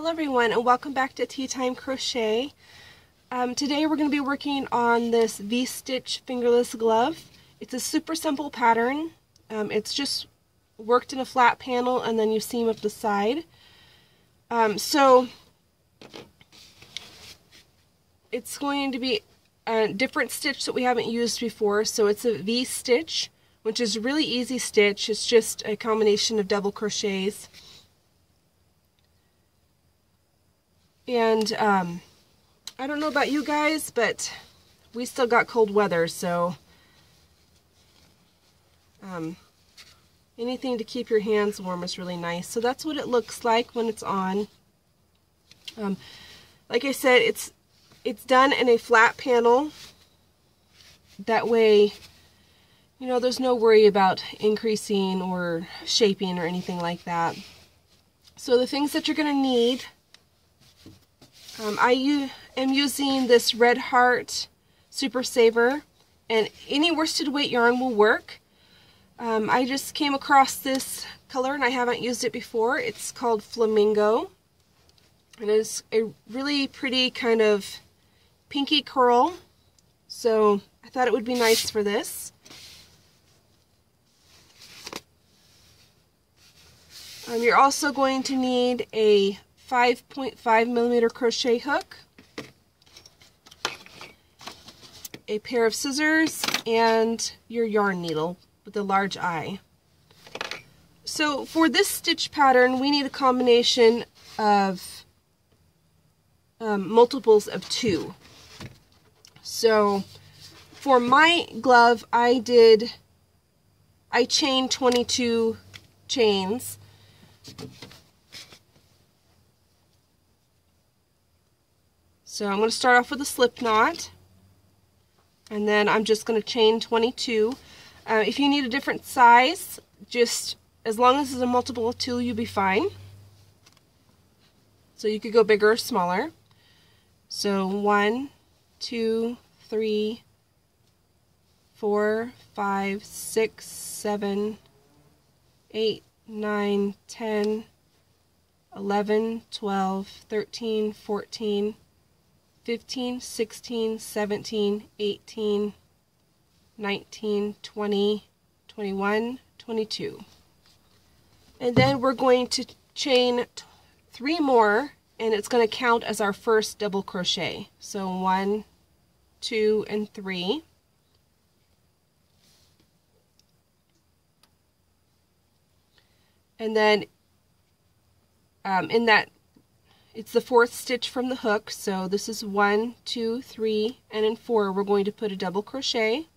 Hello everyone, and welcome back to Tea Time Crochet. Today we're going to be working on this V-stitch fingerless glove. It's a super simple pattern. It's just worked in a flat panel and then you seam up the side. So it's going to be a different stitch that we haven't used before. So it's a V-stitch, which is a really easy stitch. It's just a combination of double crochets. And I don't know about you guys, but we still got cold weather, so anything to keep your hands warm is really nice. So that's what it looks like when it's on. Like I said, it's done in a flat panel. That way, you know, there's no worry about increasing or shaping or anything like that. So the things that you're going to need, I am using this Red Heart Super Saver, and any worsted weight yarn will work. I just came across this color and I haven't used it before. It's called Flamingo. It is a really pretty kind of pinky curl, so I thought it would be nice for this. You're also going to need a 5.5mm crochet hook, a pair of scissors, and your yarn needle with a large eye. So for this stitch pattern, we need a combination of multiples of 2. So for my glove, I chained 22 chains. So I'm going to start off with a slip knot, and then I'm just going to chain 22. If you need a different size, just as long as it's a multiple of 2, you'll be fine. So you could go bigger or smaller. So 1, 2, 3, 4, 5, 6, 7, 8, 9, 10, 11, 12, 13, 14, 15, 16, 17, 18, 19, 20, 21, 22. And then we're going to chain 3 more, and it's going to count as our first double crochet. So 1, 2, and 3. And then in that, it's the 4th stitch from the hook, so this is 1, 2, 3, and in 4 we're going to put a double crochet.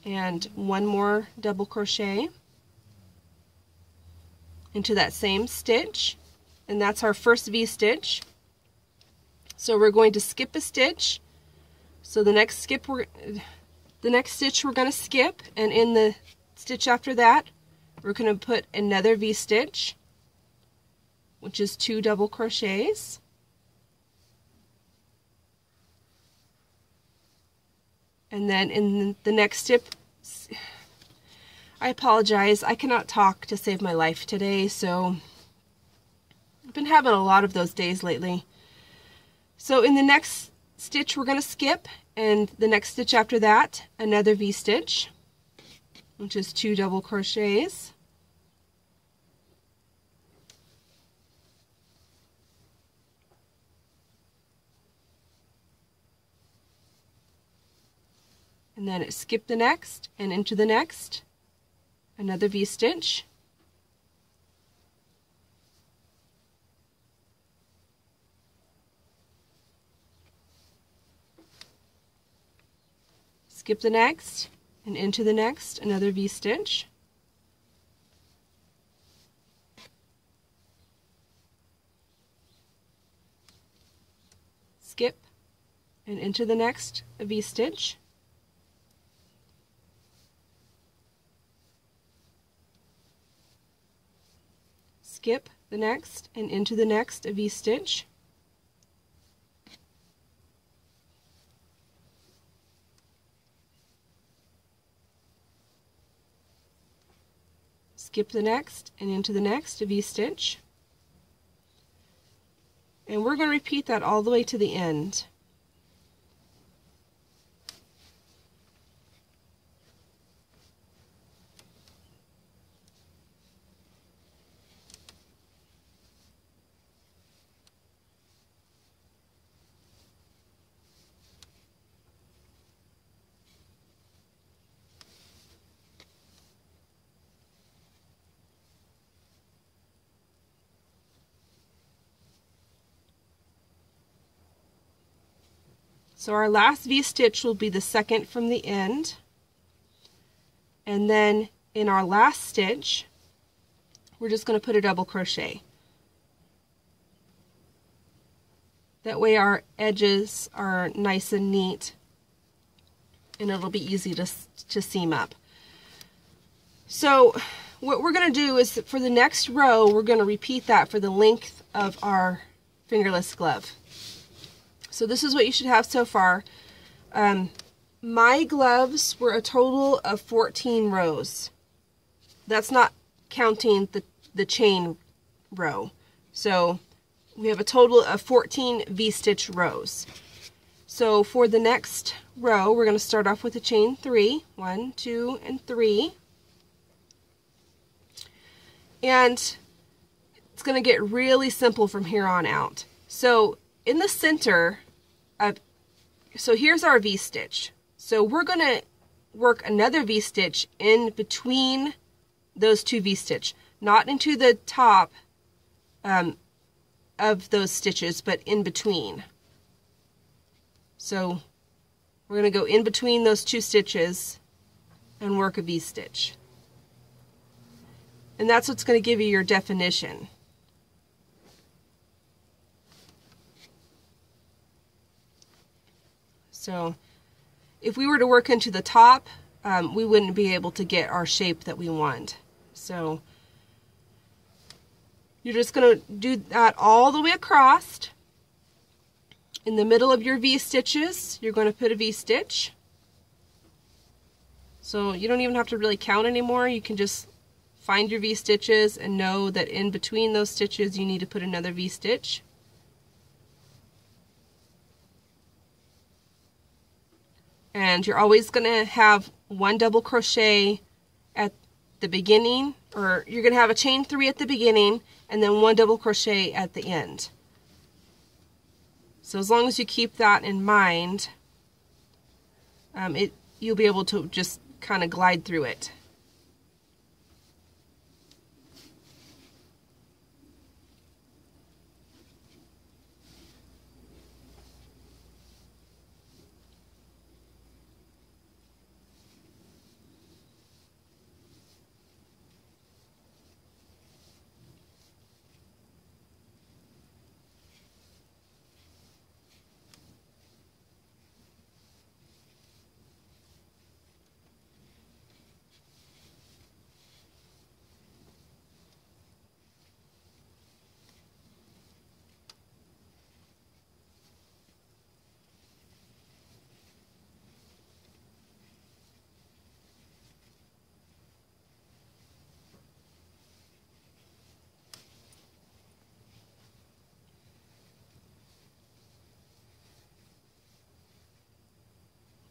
And 1 more double crochet into that same stitch, and that's our first V-stitch. So we're going to skip a stitch. So the next stitch we're going to skip, and in the stitch after that, we're going to put another V-stitch, which is 2 double crochets. And then in the next stitch, I apologize, I cannot talk to save my life today, so I've been having a lot of those days lately. So in the next stitch we're going to skip, and the next stitch after that, another V-stitch, which is 2 double crochets. And then skip the next, and into the next, another V-stitch. Skip the next, and into the next, another V-stitch. Skip, and into the next, a V-stitch. Skip the next, and into the next, a V-stitch. skip the next and into the next V-stitch. And we're going to repeat that all the way to the end. So our last V-stitch will be the second from the end, and then in our last stitch we're just going to put a double crochet. That way our edges are nice and neat and it'll be easy to seam up. So what we're going to do is for the next row we're going to repeat that for the length of our fingerless glove. So this is what you should have so far. My gloves were a total of 14 rows. That's not counting the chain row. So we have a total of 14 V-stitch rows. So for the next row, we're going to start off with a chain 3. 1, 2, and 3. And it's going to get really simple from here on out. So in the center, so here's our V-stitch. So we're going to work another V-stitch in between those two V-stitch, not into the top of those stitches, but in between. So we're going to go in between those two stitches and work a V-stitch. And that's what's going to give you your definition. So if we were to work into the top, we wouldn't be able to get our shape that we want. So you're just going to do that all the way across. In the middle of your V-stitches, you're going to put a V-stitch. So you don't even have to really count anymore. You can just find your V-stitches and know that in between those stitches you need to put another V-stitch. And you're always going to have one double crochet at the beginning, or you're going to have a chain 3 at the beginning and then one double crochet at the end. So as long as you keep that in mind, you'll be able to just kind of glide through it.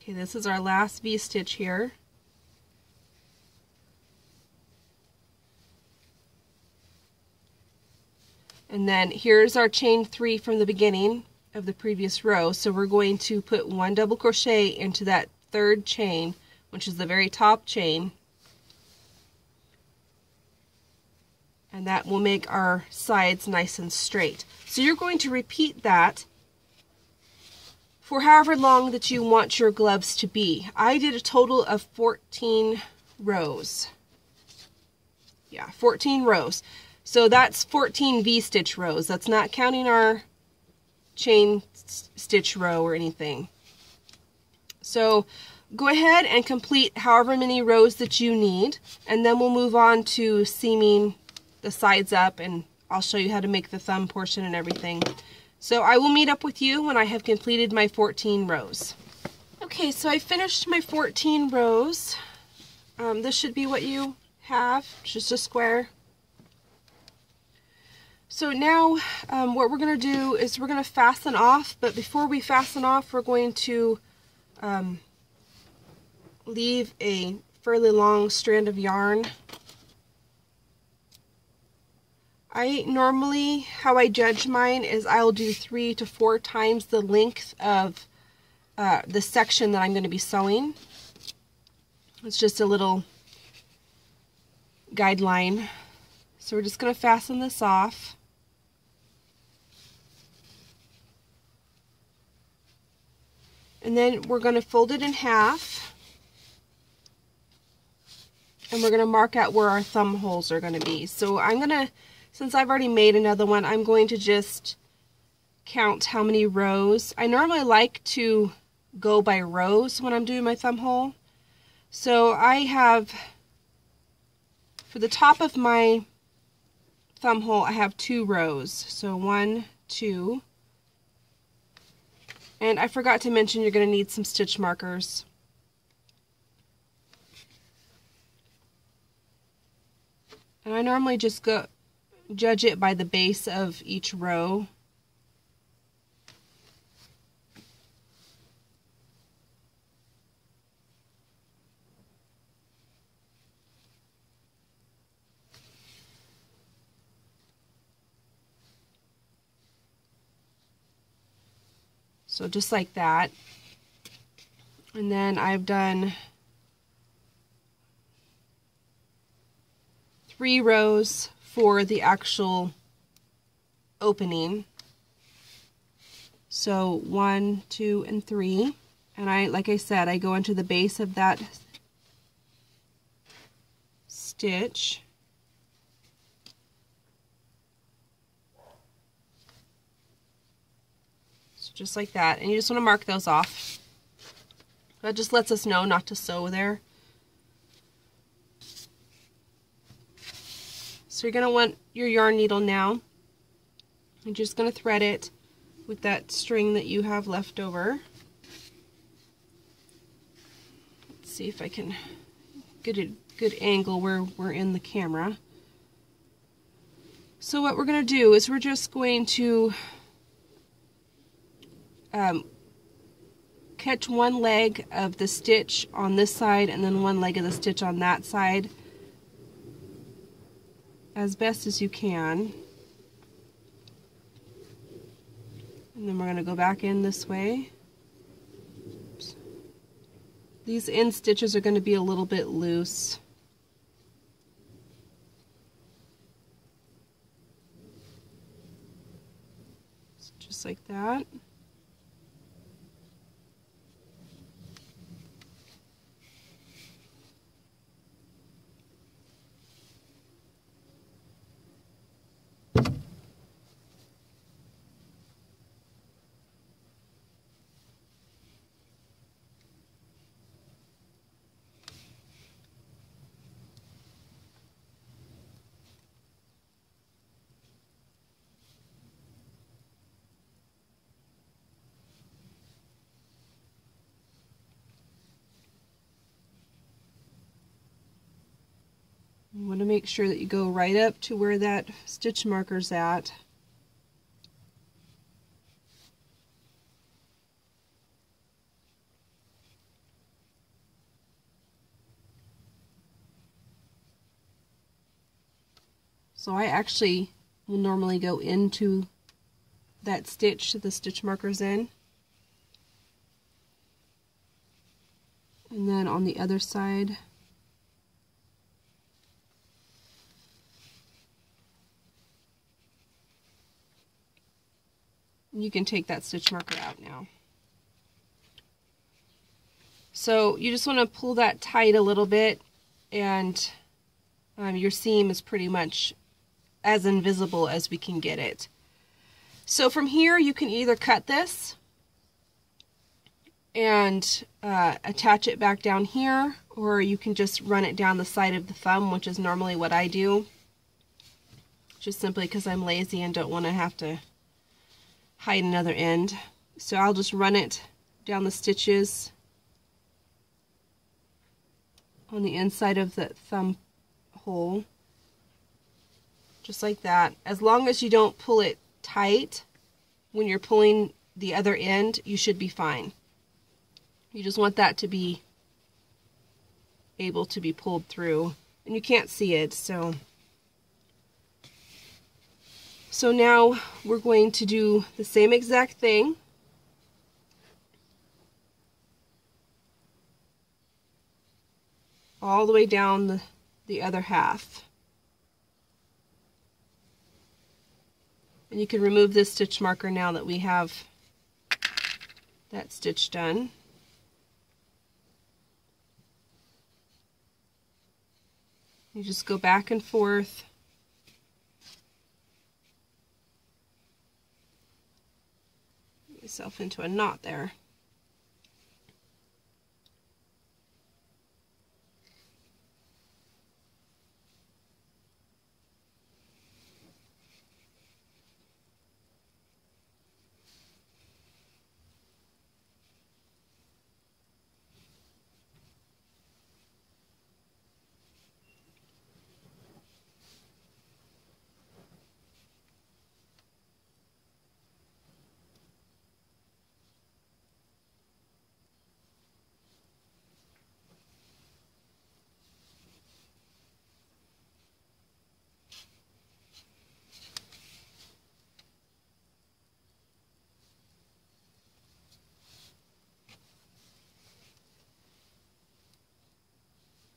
Okay, this is our last V-stitch here. And then here's our chain 3 from the beginning of the previous row. So we're going to put one double crochet into that third chain, which is the very top chain. And that will make our sides nice and straight. So you're going to repeat that for however long that you want your gloves to be. I did a total of 14 rows. Yeah, 14 rows. So that's 14 V-stitch rows. That's not counting our chain stitch row or anything. So go ahead and complete however many rows that you need, and then we'll move on to seaming the sides up, and I'll show you how to make the thumb portion and everything. So I will meet up with you when I have completed my 14 rows. Okay, so I finished my 14 rows. This should be what you half, just a square. So now what we're going to do is we're going to fasten off, but before we fasten off, we're going to leave a fairly long strand of yarn. I normally, how I judge mine is I'll do 3 to 4 times the length of the section that I'm going to be sewing. It's just a little guideline. So we're just going to fasten this off. And then we're going to fold it in half. And we're going to mark out where our thumb holes are going to be. So I'm going to, since I've already made another one, I'm going to just count how many rows. I normally like to go by rows when I'm doing my thumb hole. So I have, for the top of my thumb hole, I have 2 rows. So 1, 2. And I forgot to mention you're going to need some stitch markers. And I normally just judge it by the base of each row. So just like that. And then I've done 3 rows for the actual opening. So 1, 2, and 3. And like I said, I go into the base of that stitch. So just like that. And you just want to mark those off. That just lets us know not to sew there. So you're going to want your yarn needle now. You're just going to thread it with that string that you have left over. Let's see if I can get a good angle where we're in the camera. So what we're going to do is we're just going to catch one leg of the stitch on this side and then one leg of the stitch on that side as best as you can. And then we're going to go back in this way. Oops. These end stitches are going to be a little bit loose. So just like that. You want to make sure that you go right up to where that stitch marker's at. So I actually will normally go into that stitch that the stitch marker's in. And then on the other side, you can take that stitch marker out now. So you just want to pull that tight a little bit, and your seam is pretty much as invisible as we can get it. So from here you can either cut this and attach it back down here, or you can just run it down the side of the thumb, which is normally what I do, just simply because I'm lazy and don't want to have to hide another end. So I'll just run it down the stitches on the inside of the thumb hole. Just like that. As long as you don't pull it tight when you're pulling the other end, you should be fine. You just want that to be able to be pulled through. And you can't see it, so now we're going to do the same exact thing. All the way down the other half. And you can remove this stitch marker now that we have that stitch done. You just go back and forth. Get yourself into a knot there.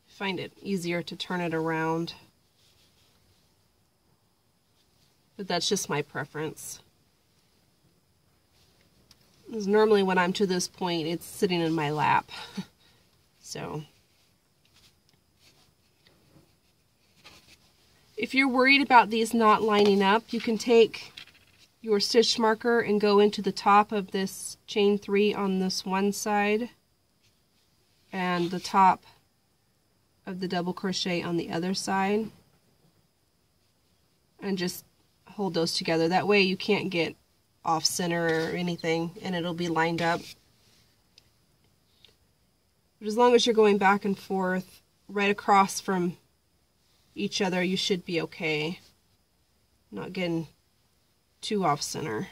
Find it easier to turn it around, but that's just my preference. Because normally when I'm to this point, it's sitting in my lap. So if you're worried about these not lining up, you can take your stitch marker and go into the top of this chain 3 on this one side and the top of the double crochet on the other side, and just hold those together. That way you can't get off center or anything, and it'll be lined up. But as long as you're going back and forth right across from each other, you should be okay. Not getting too off center.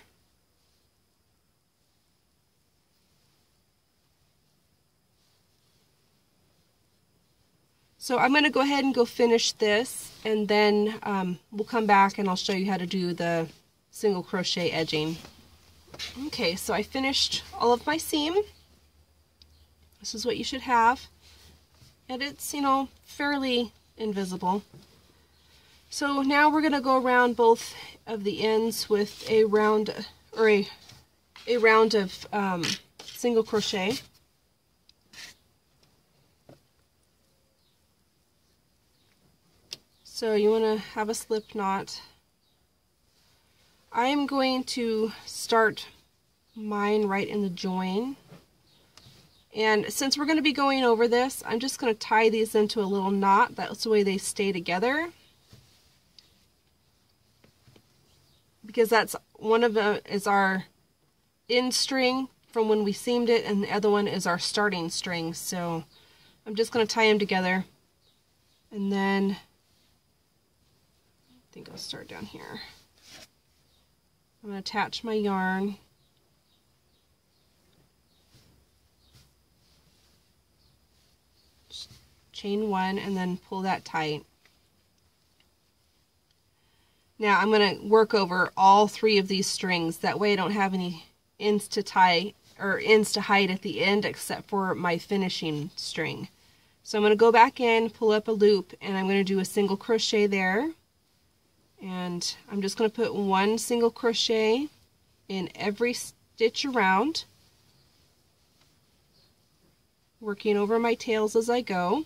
So I'm going to go ahead and go finish this, and then we'll come back and I'll show you how to do the single crochet edging. Okay, so I finished all of my seam. This is what you should have. And it's, you know, fairly invisible. So now we're going to go around both of the ends with a round, or a round of single crochet. So you want to have a slip knot. I am going to start mine right in the join. And since we're going to be going over this, I'm just going to tie these into a little knot. That's the way they stay together. Because that's one of them is our end string from when we seamed it, and the other one is our starting string. So I'm just going to tie them together. And then I think I'll start down here. I'm going to attach my yarn. Just chain 1 and then pull that tight. Now I'm going to work over all 3 of these strings. That way I don't have any ends to tie or ends to hide at the end except for my finishing string. So I'm going to go back in, pull up a loop, and I'm going to do a single crochet there. And I'm just going to put 1 single crochet in every stitch around, working over my tails as I go.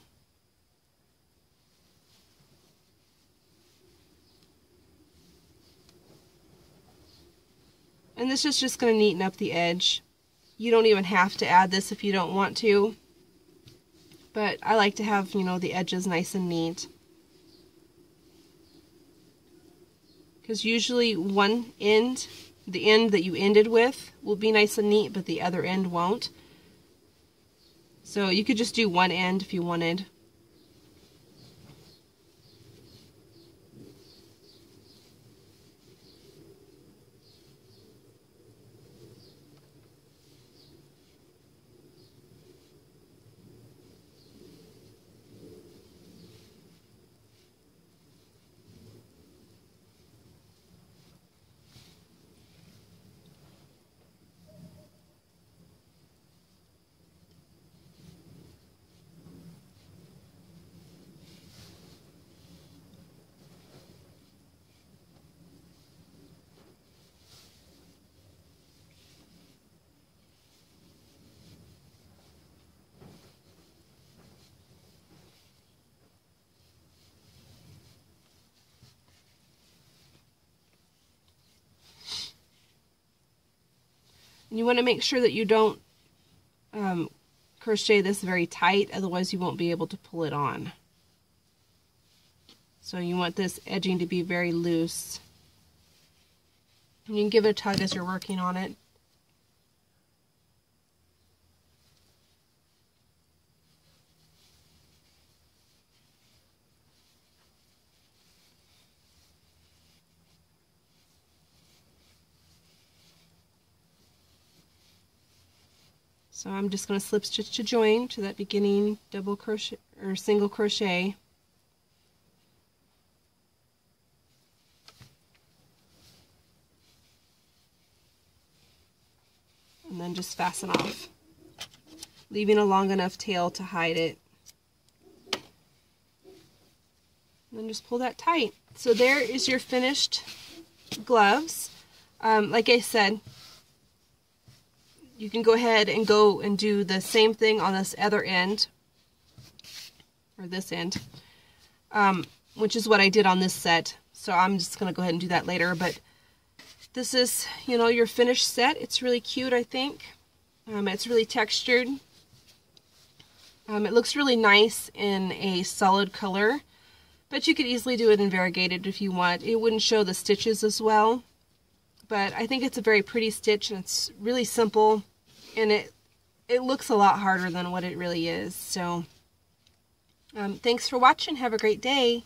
And this is just going to neaten up the edge. You don't even have to add this if you don't want to, but I like to have, you know, the edges nice and neat. Because usually one end, the end that you ended with, will be nice and neat, but the other end won't. So you could just do one end if you wanted. And you want to make sure that you don't crochet this very tight, otherwise you won't be able to pull it on. So you want this edging to be very loose. And you can give it a tug as you're working on it. So I'm just going to slip stitch to join to that beginning double crochet or single crochet. And then just fasten off, leaving a long enough tail to hide it. And then just pull that tight. So there is your finished gloves. Like I said, you can go ahead and do the same thing on this other end, or this end, which is what I did on this set. So I'm just going to go ahead and do that later. But this is, you know, your finished set. It's really cute, I think. It's really textured. It looks really nice in a solid color, but you could easily do it in variegated if you want. It wouldn't show the stitches as well. But I think it's a very pretty stitch, and it's really simple, and it looks a lot harder than what it really is. So thanks for watching. Have a great day.